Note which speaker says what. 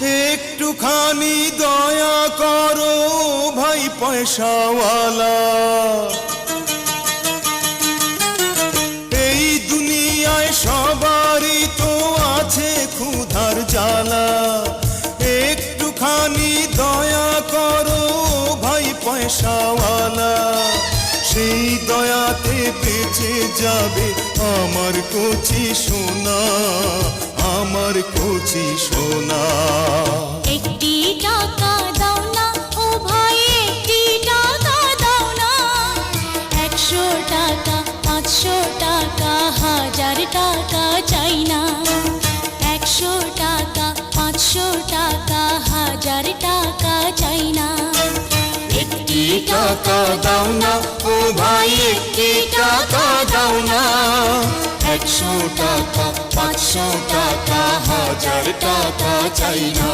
Speaker 1: একটুখানি দয়া করো ভাই পয়সাওয়ালা। এই দুনিয়ায় সবারই তো আছে ক্ষুধার জ্বালা। একটুখানি দয়া করো ভাই পয়সাওয়ালা। সেই দয়াতে বেঁচে যাবে আমার কচি সোনা, আমার কচি সোনা।
Speaker 2: একটি টাকা দাও না ও ভাই, একটি টাকা দাও না। 100 টাকা 500 টাকা 1000 টাকা চাই না। 100 টাকা 500 টাকা 1000 টাকা চাই না।
Speaker 1: একটি টাকা দাও না ও ভাই, একটি টাকা দাও না। 100 টাকা 500 টাকা 1000 টাকা চাই না।